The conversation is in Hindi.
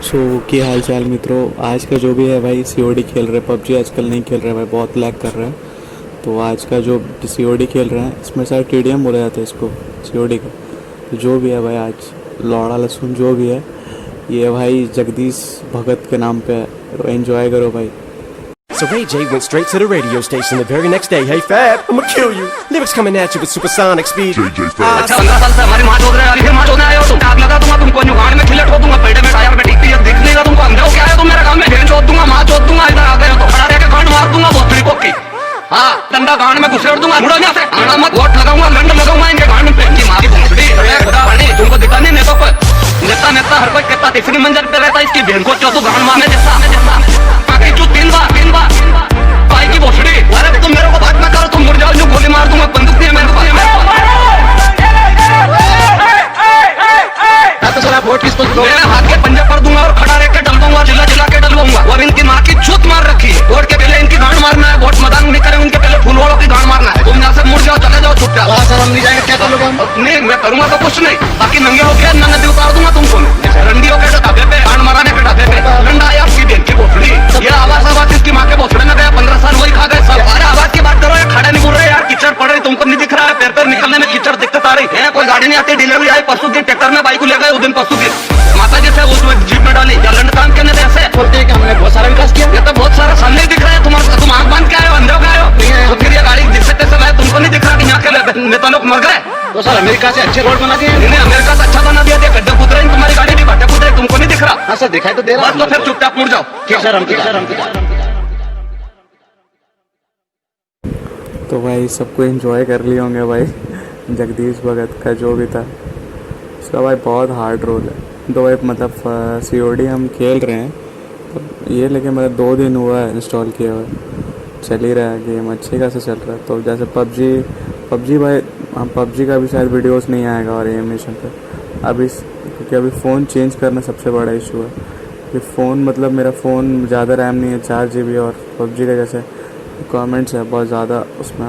क्या हाल चाल मित्रों। आज का जो भी है भाई सीओडी खेल रहे हैं। पबजी आजकल नहीं खेल रहे भाई, बहुत लैग कर रहे हैं। तो आज का जो सीओडी खेल रहे हैं इसमें शायद टीडीएम बोला जाता है इसको, सीओडी का। तो जो भी है भाई, आज लौड़ा लहसुन जो भी है ये भाई जगदीश भगत के नाम पे है, तो एंजॉय करो भाई। So Ray J went straight to the radio station the very next day. Hey Fab, I'ma kill you. Lyrics coming at you with supersonic speed. अच्छा 15 साल से हमारी माँ चोद रहे हैं, अभी फिर माँ चोदने आए हो तुम। आग लगा दूंगा तुमको, जुगाड़ में खिल्लट हो दूंगा, पेड़े में टायर में टिकती है, दिख नहीं रहा तुमको। अंधे हो क्या है तुम मेरे काम में? भेड़ चोद दूंगा, माँ चोद दूंगा। इधर आ गए हो तो खड़ा रह के गांड मार दूंगा भोसड़ी को की। हाँ, डंडा गांड में घुसेड़ दूंगा। मुड़ो यहाँ से, आना मत। वोट लगाऊंगा, लंड लगाऊंगा इनके गांड पे। इनकी माँ की भोसड़ी खुदा बनी। तुमको दिखा नहीं नेता को? नेता हर कोई कहता तीसरी मंजिल पे रहता, इसकी बहन को चौथो गांड मारने जैसा। बाकी चू तीन बार भाई की भोसड़ी। अरे तुम मेरे को बात ना करो, तुम मुड़ जाओ, जो गोली मार दूंगा। बंदूक नहीं है मेरे पास। तो साला वोट किसको दो? मैं हाथ के पंजे पर दूंगा और खड़ा रह के डल दूंगा, चिल्ला के डलवाऊंगा। और इनकी माँ की छूत मार रखी है। वोट के पहले इनकी गांड मारना है, वोट मदान नहीं करें उनके पहले फूल वालों की गांड मारना है। तुम यहाँ से मुड़ जाओ, चले जाओ चुपचाप। वहाँ सर हम नहीं जाएंगे, क्या कर लोगे? नहीं मैं करूंगा तो कुछ नहीं, बाकी नंगे होके नदी उतार दूंगा तुमको। रंडी होके ढाबे पे गांड माराने के ढाबे पे रंडा आया आपकी बहन की भोसड़ी। ये आवाज इसकी माँ के भोसड़े में गया, 15 साल वही खा गए सब। अरे आवाज की बात करो, ये खड़े नहीं बोल रहे यार। कीचड़ पड़ रही, तुमको नहीं दिख रहा है? पैर निकलने में कीचड़ दिक्कत आ रही है। कोई गाड़ी नहीं आती, डिलीवरी आई परसों दिन, ट्रैक्टर में बाइक को ले गए उस दिन परसों दिन। माता जी से उस जीप में डाली, या लंड काम करने ऐसे बोलते हैं कि हमने बहुत सारा विकास किया। ये तो बहुत सारा सामने दिख रहा है तुम्हारा। तुम आंख बांध के आए हो, अंधे हो गए हो। तो फिर ये गाड़ी जिससे तैसे लाए, तुमको नहीं दिख रहा कि यहाँ के नेता लोग मर गए? तो सर अमेरिका से अच्छे रोड बना दिए। इन्हें अमेरिका से अच्छा बना दिया, गड्ढे कूद रहे, तुम्हारी गाड़ी भी गड्ढे कूद रही, तुमको नहीं दिख रहा? हाँ सर दिखाई तो दे रहा है। बस तो फिर चुपचाप मुड़ जाओ। ठीक सर, हम तो भाई सबको एंजॉय कर लिए होंगे भाई। जगदीश भगत का जो भी था उसका भाई बहुत हार्ड रोल है। तो भाई मतलब सीओडी हम खेल रहे हैं तो ये, लेकिन मतलब 2 दिन हुआ है इंस्टॉल किया हुआ, चल ही रहा है गेम, अच्छे खासा चल रहा है। तो जैसे पबजी भाई, हम पबजी का भी शायद वीडियोस नहीं आएगा और एनिमेशन पे अभी, क्योंकि अभी फ़ोन चेंज करना सबसे बड़ा इशू है। कि फ़ोन मतलब मेरा फ़ोन ज़्यादा रैम नहीं है, 4 GB, और पबजी का जैसे कमेंट्स है बहुत ज़्यादा उसमें